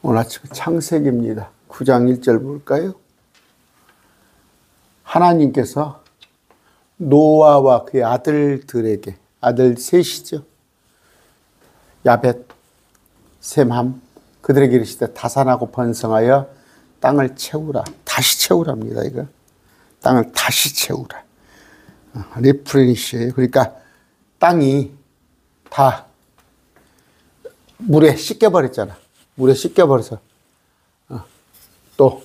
오늘 아침 창세기입니다. 9장 1절 볼까요? 하나님께서 노아와 그의 아들들에게, 아들 셋이죠. 야벳, 셈, 함, 그들에게 이르시되 다산하고 번성하여 땅을 채우라. 다시 채우랍니다. 이거 땅을 다시 채우라. 리프레니시예요. 그러니까 땅이 다 물에 씻겨버렸잖아. 물에 씻겨버려서 또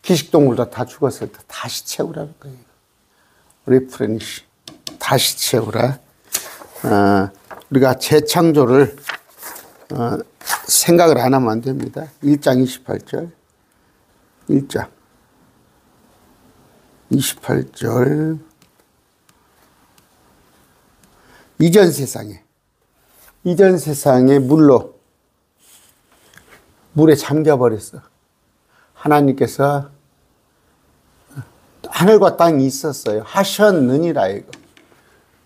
기식동물도 다 죽었을 때 다시 채우라는 거예요. 리프레니시, 다시 채우라. 우리가 재창조를 생각을 안 하면 안 됩니다. 1장 28절 1장 28절 이전 세상에 물에 잠겨버렸어. 하나님께서 하늘과 땅이 있었어요. 하셨느니라. 이거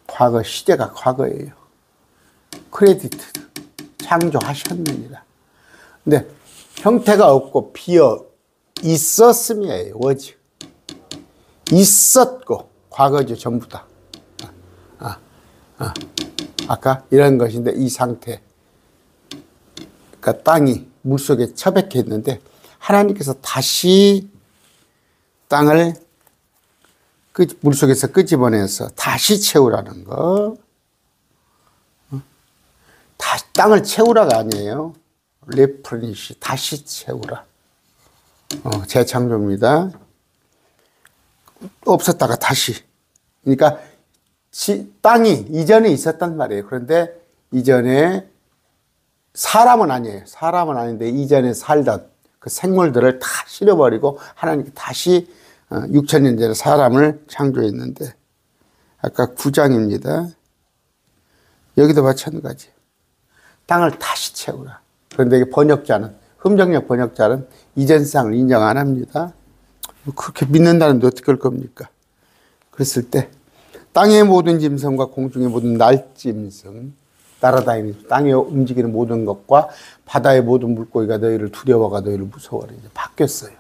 과거, 시대가 과거예요. 크레디트, 창조하셨느니라. 근데 형태가 없고 비어 있었음이에요. 워즈 있었고 과거죠. 전부 다. 아까 이런 것인데 이 상태. 그러니까 땅이 물속에 처박혀 있는데 하나님께서 다시 땅을 물속에서 끄집어내서 다시 채우라는 거. 다시 땅을 채우라가 아니에요. 레프리시, 다시 채우라. 재창조입니다. 없었다가 다시. 그러니까 땅이 이전에 있었단 말이에요. 그런데 이전에 사람은 아니에요. 사람은 아닌데 이전에 살던 그 생물들을 다 실어버리고 하나님께 다시 6,000년 전에 사람을 창조했는데 아까 9장입니다. 여기도 마찬가지. 땅을 다시 채우라. 그런데 흠정력 번역자는 이전 세상을 인정 안 합니다. 그렇게 믿는다는데 어떻게 할 겁니까? 그랬을 때 땅의 모든 짐승과 공중의 모든 날짐승, 날아다니는 땅에 움직이는 모든 것과 바다의 모든 물고기가 너희를 두려워가 너희를 무서워하라. 이제 바뀌었어요.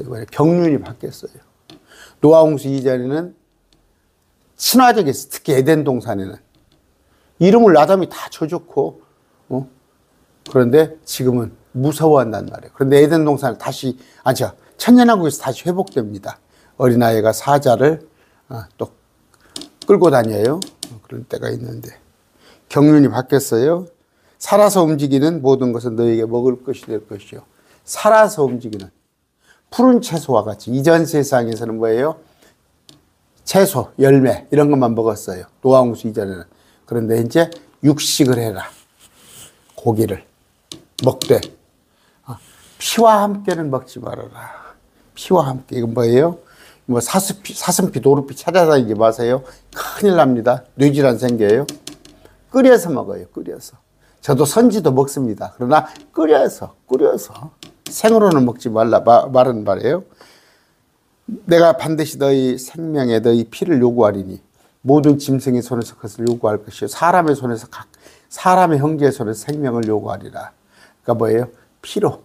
왜? 경륜이 바뀌었어요. 노아 홍수 이전에는 친화적이었어요. 특히 에덴 동산에는 이름을 아담이 다 줘줬고, 그런데 지금은 무서워한단 말이에요. 그런데 에덴 동산을 다시 천년왕국에서 다시 회복됩니다. 어린아이가 사자를 또 끌고 다녀요. 그런 때가 있는데 경륜이 바뀌었어요. 살아서 움직이는 모든 것은 너에게 먹을 것이 될 것이요. 살아서 움직이는 푸른 채소와 같이 이전 세상에서는 뭐예요? 채소, 열매 이런 것만 먹었어요. 노아 홍수 이전에는. 그런데 이제 육식을 해라. 고기를 먹되 피와 함께는 먹지 말아라. 피와 함께. 이건 뭐예요? 사슴피, 도루피 찾아다니지 마세요. 큰일 납니다. 뇌질환 생겨요. 끓여서 먹어요. 끓여서. 저도 선지도 먹습니다. 그러나 끓여서 생으로는 먹지 말은 말이에요. 내가 반드시 너희 생명에 너희 피를 요구하리니 모든 짐승의 손에서 그것을 요구할 것이요 사람의 손에서 사람의 형제의 손에서 생명을 요구하리라. 그러니까 뭐예요? 피로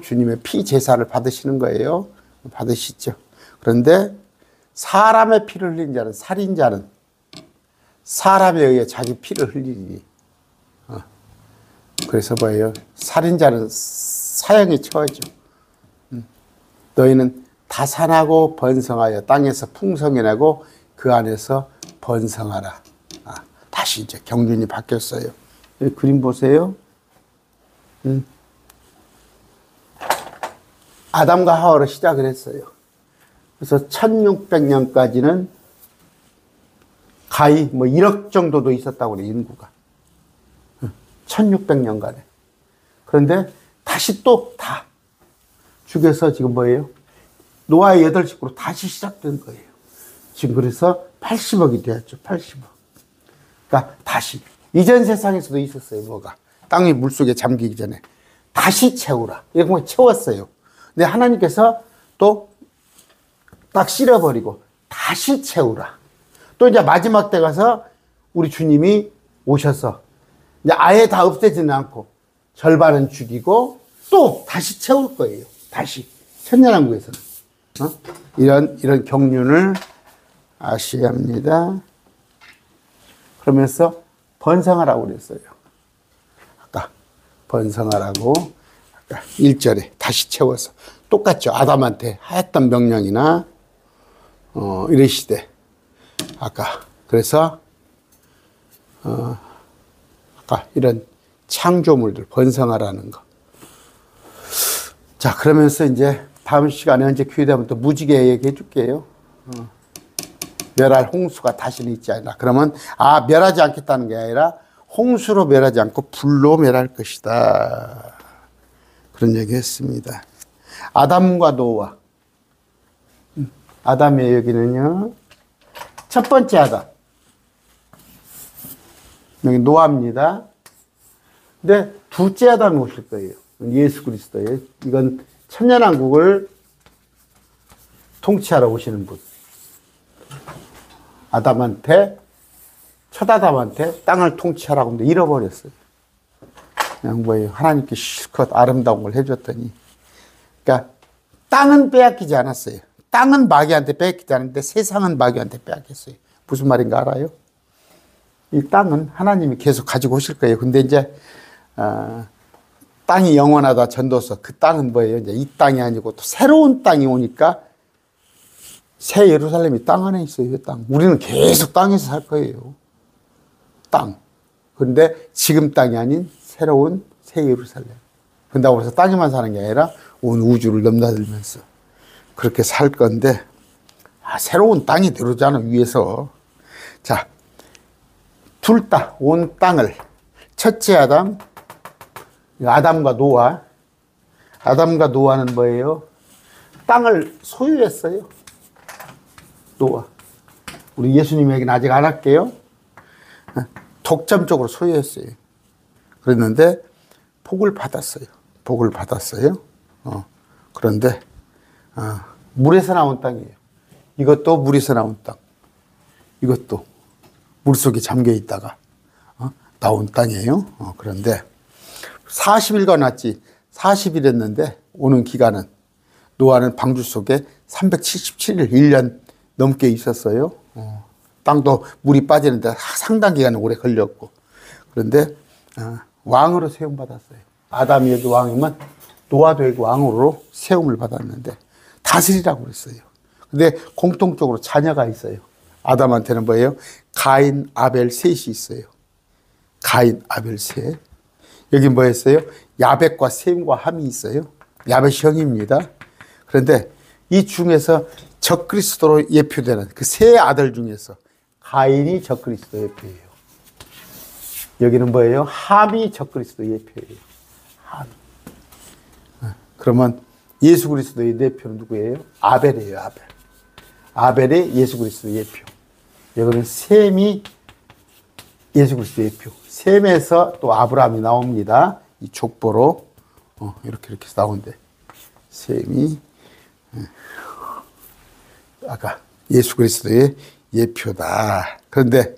주님의 피 제사를 받으시는 거예요. 받으시죠. 그런데 사람의 피를 흘린 자는 살인자는 사람에 의해 자기 피를 흘리니. 그래서 뭐예요? 살인자는 사형에 처하죠. 너희는 다산하고 번성하여 땅에서 풍성히 나고 그 안에서 번성하라. 다시 이제 경륜이 바뀌었어요. 여기 그림 보세요. 아담과 하와로 시작을 했어요. 그래서 1600년까지는 가히 1억 정도도 있었다고 그래요, 인구가. 1600년간에. 그런데 다시 또 다 죽여서 지금 뭐예요? 노아의 8식구로 다시 시작된 거예요. 지금 그래서 80억이 되었죠, 80억. 그러니까 다시. 이전 세상에서도 있었어요, 뭐가. 땅이 물속에 잠기기 전에. 다시 채우라. 이렇게 채웠어요. 근데 하나님께서 또 딱 실어버리고 다시 채우라. 또 이제 마지막 때 가서 우리 주님이 오셔서 이제 아예 다 없애지는 않고 절반은 죽이고 또 다시 채울 거예요. 다시. 천년왕국에서는. 이런 경륜을 아셔야 합니다. 그러면서 번성하라고 그랬어요. 아까 번성하라고 아까 1절에 다시 채워서 똑같죠. 아담한테 했던 명령이나 이러시되 아까 그래서 아까 이런 창조물들 번성하라는 거. 자, 그러면서 이제 다음 시간에 언제 기회 되면 또 무지개 얘기해 줄게요. 멸할 홍수가 다시는 있지 않나. 그러면 멸하지 않겠다는 게 아니라 홍수로 멸하지 않고 불로 멸할 것이다. 그런 얘기 했습니다. 아담과 노아. 아담의 여기는요. 첫 번째 아담. 여기 노아입니다. 근데 둘째 아담이 오실 거예요. 예수 그리스도예요. 이건 천년왕국을 통치하러 오시는 분. 아담한테, 첫 아담한테 땅을 통치하라고 하는데 잃어버렸어요. 그냥 뭐예요. 하나님께 실컷 아름다운 걸 해줬더니. 그러니까 땅은 빼앗기지 않았어요. 땅은 마귀한테 빼앗기지 않았는데 세상은 마귀한테 빼앗겼어요. 무슨 말인가 알아요? 이 땅은 하나님이 계속 가지고 오실 거예요. 근데 이제, 땅이 영원하다 전도서. 그 땅은 뭐예요? 이제 이 땅이 아니고 또 새로운 땅이 오니까 새 예루살렘이 땅 안에 있어요. 땅. 우리는 계속 땅에서 살 거예요. 땅. 그런데 지금 땅이 아닌 새로운 새 예루살렘. 그런다고 해서 땅에만 사는 게 아니라 온 우주를 넘나들면서 그렇게 살 건데, 새로운 땅이 들어오잖아, 위에서. 자, 둘 다 온 땅을. 첫째 아담, 아담과 노아. 아담과 노아는 뭐예요? 땅을 소유했어요. 노아. 우리 예수님 얘기는 아직 안 할게요. 독점적으로 소유했어요. 그랬는데 복을 받았어요. 복을 받았어요. 그런데 물에서 나온 땅이에요. 이것도 물에서 나온 땅. 이것도 물속에 잠겨 있다가 나온 땅이에요. 그런데 40일간 왔지 40일 했는데 오는 기간은 노아는 방주 속에 377일 1년 넘게 있었어요. 땅도 물이 빠지는데 상당 기간 오래 걸렸고. 그런데 왕으로 세움 받았어요. 아담이어도 왕이면 노아도 왕으로 세움을 받았는데 다스리라고 그랬어요. 근데 공통적으로 자녀가 있어요. 아담한테는 뭐예요? 가인, 아벨, 셋이 있어요. 가인, 아벨, 셋. 여기 뭐였어요? 야벳과 셈과 함이 있어요. 야벳이 형입니다. 그런데 이 중에서 적그리스도로 예표되는 그 세 아들 중에서 가인이 적그리스도 예표예요. 여기는 뭐예요? 함이 적그리스도 예표예요. 함. 그러면 예수 그리스도의 예표는 누구예요? 아벨이에요. 아벨. 아벨이 예수 그리스도 예표. 여기는 셈이 예수 그리스도 예표. 셈에서 또 아브라함이 나옵니다. 이 족보로 이렇게 나오는데 셈이 아까 예수 그리스도의 예표다. 그런데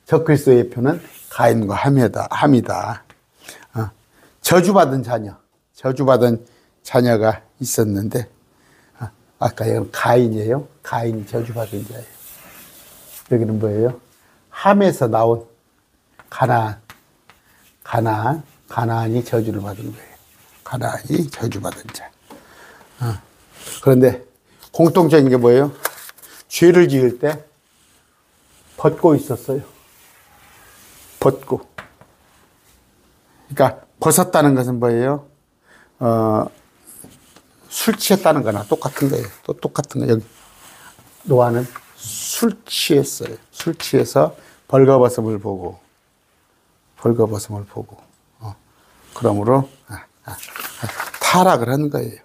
적그리스도의 예표는 가인과 함이다. 저주받은 자녀가 있었는데 아까 여기는 가인이에요. 가인이 저주받은 자예요. 여기는 뭐예요? 함에서 나온 가나안이 저주를 받은 거예요. 가나안이 저주받은 자. 그런데 공통적인 게 뭐예요? 죄를 지을 때 벗고 있었어요. 벗고. 그러니까 벗었다는 것은 뭐예요? 술 취했다는 거나 똑같은 거예요. 또 똑같은 거. 여기 노아는 술 취했어요. 술 취해서 벌거벗음을 보고 그러므로 타락을 한 거예요.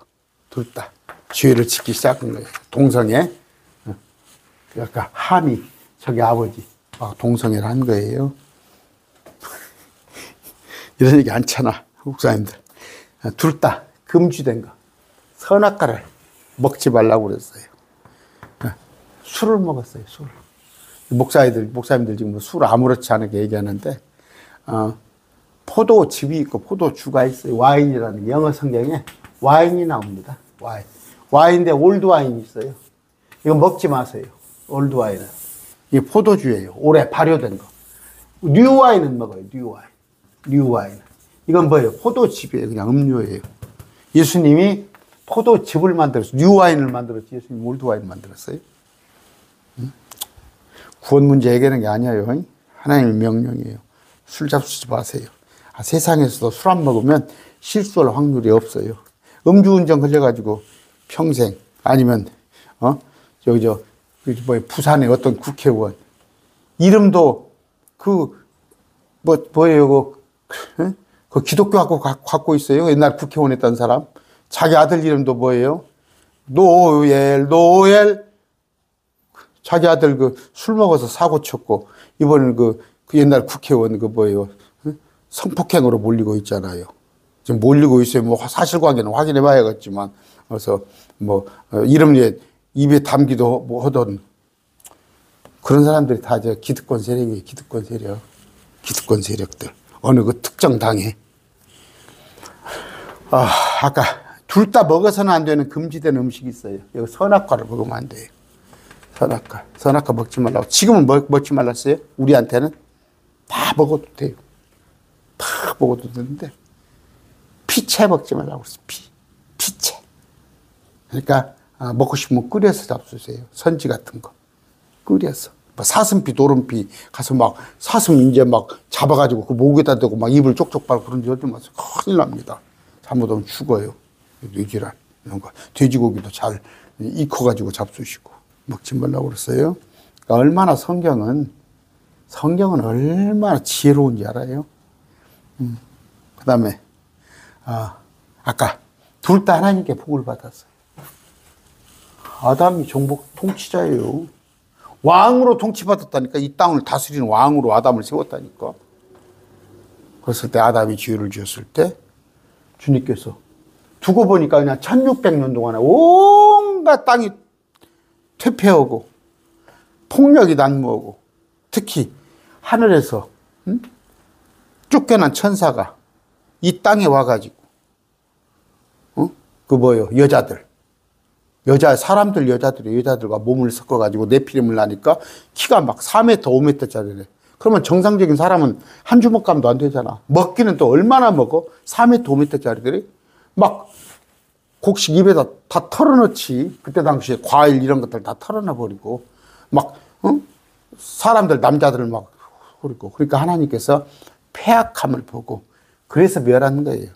둘 다 죄를 짓기 시작한 거예요. 동성애. 그러니까 함이 저기 아버지 동성애를 한 거예요. 이런 얘기 않잖아, 목사님들. 둘 다 금지된 거. 선악과를 먹지 말라고 그랬어요. 술을 먹었어요, 술. 목사님들 지금 술 아무렇지 않게 얘기하는데, 포도즙이 있고 포도주가 있어요. 와인이라는 게 영어 성경에 와인이 나옵니다. 와인. 와인인데 올드 와인이 있어요. 이거 먹지 마세요. 올드 와인은. 이게 포도주예요. 오래 발효된 거. 뉴 와인은 먹어요. 뉴 와인. 뉴 와인. 이건 뭐예요? 포도즙이에요. 그냥 음료예요. 예수님이 포도즙을 만들었어요. 뉴 와인을 만들었지. 예수님 올드 와인 만들었어요. 구원 문제 해결하는 게 아니에요. 하나님의 명령이에요. 술 잡수지 마세요. 세상에서도 술 안 먹으면 실수할 확률이 없어요. 음주운전 걸려가지고 평생, 아니면, 부산의 어떤 국회의원, 이름도 뭐예요, 그 기독교 갖고 있어요. 옛날 국회의원 했던 사람. 자기 아들 이름도 뭐예요? 노엘. 자기 아들 술 먹어서 사고 쳤고, 이번엔 그 옛날 국회의원 성폭행으로 몰리고 있잖아요. 지금 몰리고 있어요. 뭐 사실관계는 확인해 봐야겠지만, 그래서 이름 입에 담기도 하던 그런 사람들이 다 기득권 세력이에요. 기득권 세력들. 어느 그 특정 당에. 아까 둘 다 먹어서는 안 되는 금지된 음식이 있어요. 여기 선악과를 먹으면 안 돼요. 선악과 먹지 말라고. 지금은 먹지 말랐어요. 우리한테는 다 먹어도 돼요. 다 먹어도 되는데 피채 먹지 말라고 그랬어요. 피채. 그러니까 먹고 싶으면 끓여서 잡수세요. 선지 같은 거 끓여서. 사슴피, 도름피 가서 사슴 이제 잡아가지고 그 목에다 대고 입을 쪽쪽 빨고 그런 데 마세요. 큰일 납니다. 잘못하면 죽어요. 뇌질환 이런 거. 돼지고기도 잘 익혀가지고 잡수시고 먹지 말라고 그랬어요. 그러니까 얼마나 성경은 얼마나 지혜로운지 알아요. 그 다음에 아까 둘 다 하나님께 복을 받았어요. 아담이 정복 통치자예요. 왕으로 통치받았다니까. 이 땅을 다스리는 왕으로 아담을 세웠다니까. 그랬을 때 아담이 죄를 지었을 때 주님께서 두고 보니까 그냥 1600년 동안에 온갖 땅이 퇴폐하고 폭력이 난무하고, 특히 하늘에서 쫓겨난 천사가 이 땅에 와가지고 여자들과 몸을 섞어가지고 네피림을 나니까 키가 4m, 5m짜리래. 그러면 정상적인 사람은 한 주먹감도 안 되잖아. 먹기는 또 얼마나 먹어? 4m, 5m짜리들이 곡식 입에다 다 털어넣지. 그때 당시에 과일 이런 것들 다 털어놔버리고 사람들, 남자들을 그리고. 그러니까 하나님께서 폐악함을 보고 그래서 멸하는 거예요.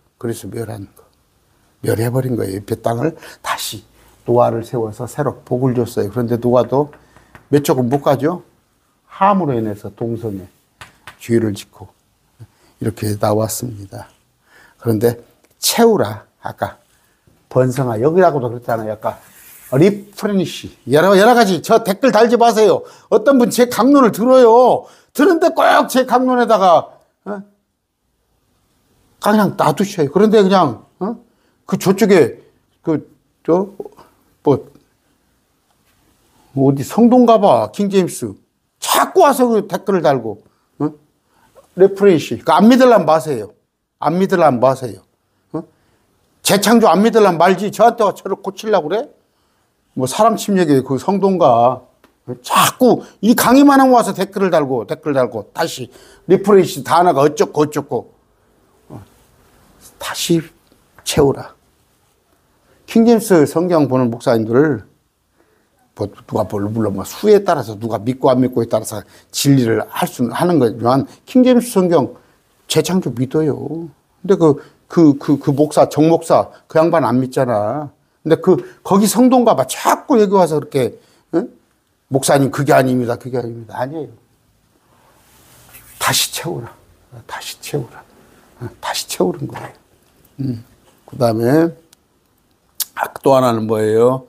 멸해버린 거예요. 그 땅을 다시 노아를 세워서 새로 복을 줬어요. 그런데 노아도 몇 조금 못 가죠. 함으로 인해서 동성애 죄를 짓고 이렇게 나왔습니다. 그런데 채우라. 아까 번성아, 여기라고도 그랬잖아요. 아까 리프레니시, 여러 가지. 저 댓글 달지 마세요. 어떤 분 제 강론을 들어요. 들은데 꼭 제 강론에다가 그냥 놔두셔요. 그런데 그냥 저쪽에 어디 성동가봐, 킹제임스 자꾸 와서 그 댓글을 달고 레프레이시. 안 믿으려면 마세요. 재창조 안 믿으려면 말지. 저한테 와 저를 고치려고 그래? 사랑 침략에 그 성동가 자꾸 이 강의만 와서 댓글 달고 다시 리프레이시 단어가 어쩌고 다시 채우라. 킹제임스 성경 보는 목사님들을 물론 수에 따라서 누가 믿고 안 믿고에 따라서 진리를 하는 거지만 킹제임스 성경 재창조 믿어요. 근데 그 목사, 정목사, 그 양반 안 믿잖아. 근데 거기 성동가 봐. 자꾸 여기 와서 그렇게, 목사님, 그게 아닙니다. 아니에요. 다시 채우라. 다시 채우는 거예요. 그 다음에, 또 하나는 뭐예요?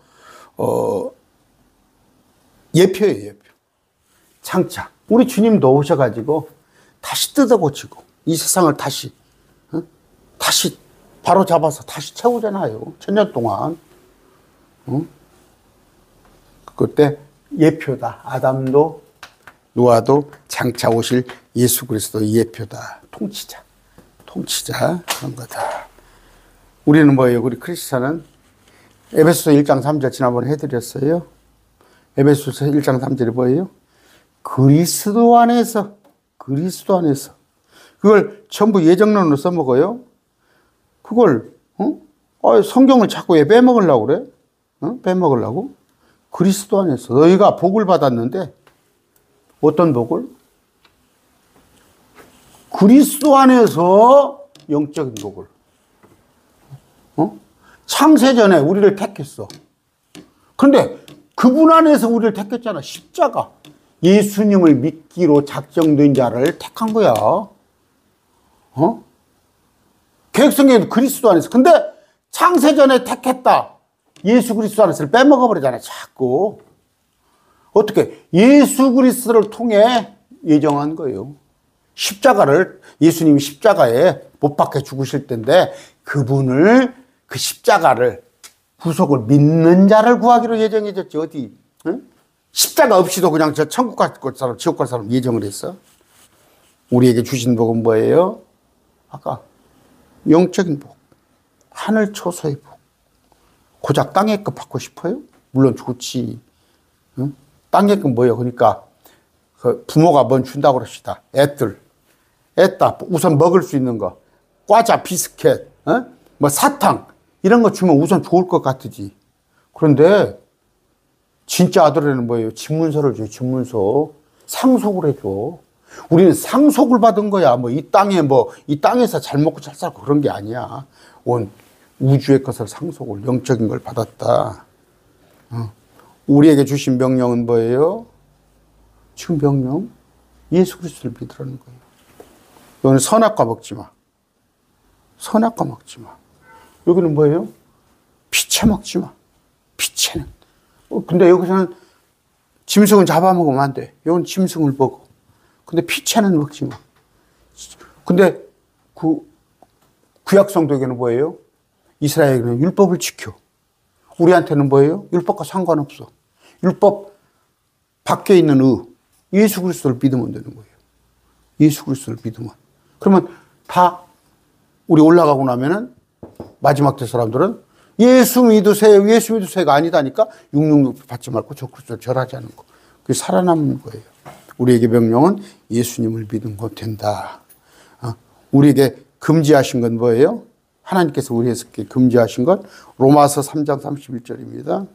예표예요. 창작. 우리 주님도 오셔가지고 다시 뜯어 고치고 이 세상을 다시 바로 잡아서 다시 채우잖아요. 1000년 동안. 그때 예표다. 아담도 노아도 장차 오실 예수 그리스도 예표다. 통치자. 통치자 그런 거다. 우리는 뭐예요? 우리 크리스찬은 에베소서 1장 3절 지난번에 해드렸어요. 에베소서 1장 3절이 뭐예요? 그리스도 안에서 그걸 전부 예정론으로 써먹어요. 그걸 성경을 자꾸 왜 빼먹으려고 그래? 빼먹으려고? 그리스도 안에서 너희가 복을 받았는데 어떤 복을? 그리스도 안에서 영적인 복을. 창세전에 우리를 택했어. 그런데 그분 안에서 우리를 택했잖아. 십자가. 예수님을 믿기로 작정된 자를 택한 거야. 계획성경에도 그리스도 안에서. 근데 창세전에 택했다. 예수 그리스도 안에서를 빼먹어버리잖아. 자꾸. 어떻게? 예수 그리스도를 통해 예정한 거예요. 십자가를, 예수님이 십자가에 못 박혀 죽으실 텐데 그분을, 그 십자가를, 구속을 믿는 자를 구하기로 예정해졌지. 어디? 십자가 없이도 그냥 저 천국 갈 사람, 지옥 갈 사람 예정을 했어. 우리에게 주신 복은 뭐예요? 아까 영적인 복, 하늘 초소의 복. 고작 땅의 것 받고 싶어요? 물론 좋지. 땅의 것 뭐예요? 그러니까 그 부모가 뭔 준다고 그럽시다. 애다 우선 먹을 수 있는 거, 과자, 비스켓, 뭐 사탕 이런 거 주면 우선 좋을 것 같으지. 그런데 진짜 아들에는 뭐예요? 집문서를 줘요. 집문서. 상속을 해줘. 우리는 상속을 받은 거야. 뭐 이 땅에서 잘 먹고 잘 살고 그런 게 아니야. 온 우주의 것을 상속을, 영적인 걸 받았다. 우리에게 주신 명령은 뭐예요? 지금 명령? 예수 그리스도를 믿으라는 거예요. 여기는 선악과 먹지 마. 선악과 먹지 마. 여기는 뭐예요? 피채 먹지 마. 피채는. 근데 여기서는 짐승은 잡아먹으면 안 돼. 여기는 짐승을 먹어. 근데 피채는 먹지 마. 근데 구약 성도에게는 뭐예요? 이스라엘에게는 율법을 지켜. 우리한테는 뭐예요? 율법과 상관없어. 율법 밖에 있는 예수 그리스도를 믿으면 되는 거예요. 예수 그리스도를 믿으면. 그러면 다 우리 올라가고 나면은 마지막 때 사람들은 예수 믿으세요가 아니다니까 666 받지 말고 저 그리스도를 절하지 않는 거. 그게 살아남는 거예요. 우리에게 명령은 예수님을 믿는 거 된다. 우리에게 금지하신 건 뭐예요? 하나님께서 우리에게 금지하신 것 로마서 3장 31절입니다.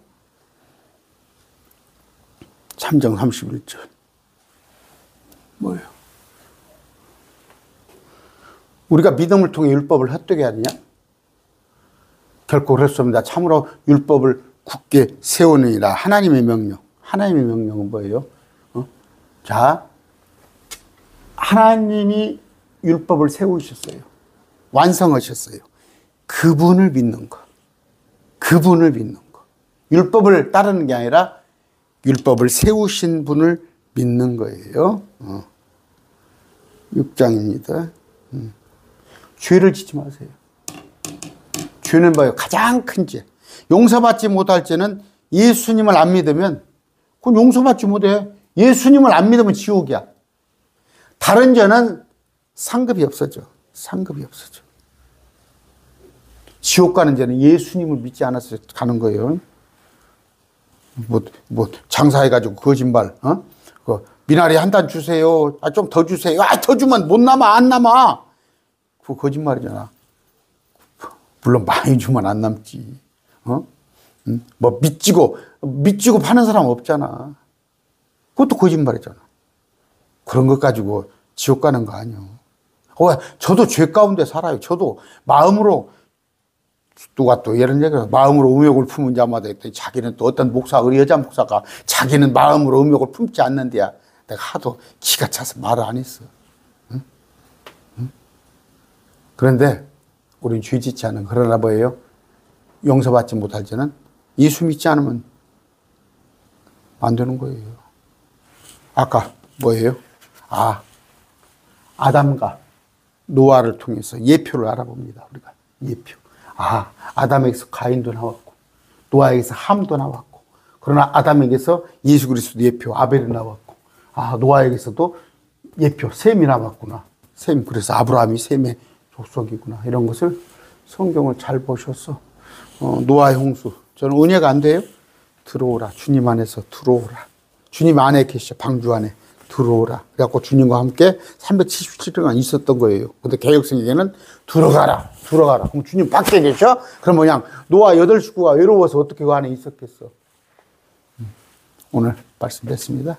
3장 31절. 뭐예요? 우리가 믿음을 통해 율법을 헛되게 하느냐? 결코 그렇습니다. 참으로 율법을 굳게 세우느니라. 하나님의 명령. 하나님의 명령은 뭐예요? 자, 하나님이 율법을 세우셨어요. 완성하셨어요. 그분을 믿는 거. 그분을 믿는 거. 율법을 따르는 게 아니라 율법을 세우신 분을 믿는 거예요. 6장입니다. 죄를 짓지 마세요. 죄는 뭐예요? 가장 큰 죄. 용서받지 못할 죄는 예수님을 안 믿으면 그건 용서받지 못해. 예수님을 안 믿으면 지옥이야. 다른 죄는 상급이 없어져. 상급이 없어져. 지옥 가는 죄는 예수님을 믿지 않아서 가는 거예요. 장사해가지고 거짓말, 미나리 한 단 주세요. 좀 더 주세요. 더 주면 못 남아, 안 남아. 그거 거짓말이잖아. 물론 많이 주면 안 남지. 뭐 미치고 파는 사람 없잖아. 그것도 거짓말이잖아. 그런 것 가지고 지옥 가는 거 아니요. 저도 죄 가운데 살아요. 저도 마음으로 누가 또 이런 얘기를 마음으로 음욕을 품은 자마다 했더니 자기는 또 어떤 우리 여자 목사가 자기는 마음으로 음욕을 품지 않는데야 내가 하도 기가 차서 말을 안 했어. 응? 그런데 우리는 죄 짓지 않은. 그러나 뭐예요? 용서받지 못할 죄는 예수 믿지 않으면 안 되는 거예요. 아까 뭐예요? 아담과 노아를 통해서 예표를 알아봅니다. 우리가 예표. 아담에게서 가인도 나왔고 노아에게서 함도 나왔고, 그러나 아담에게서 예수 그리스도 예표 아벨이 나왔고, 노아에게서도 예표 셈이 나왔구나. 셈. 그래서 아브라함이 셈의 족속이구나. 이런 것을 성경을 잘 보셔서 노아의 홍수. 저는 은혜가 안 돼요? 들어오라. 주님 안에서 들어오라. 주님 안에 계시죠. 방주 안에 들어오라. 그래갖고 주님과 함께 377일간 있었던 거예요. 근데 개혁성경에는 들어가라. 들어가라. 그럼 주님 밖에 계셔? 그럼 그냥 노아 8식구가 외로워서 어떻게 그 안에 있었겠어? 오늘 말씀 됐습니다.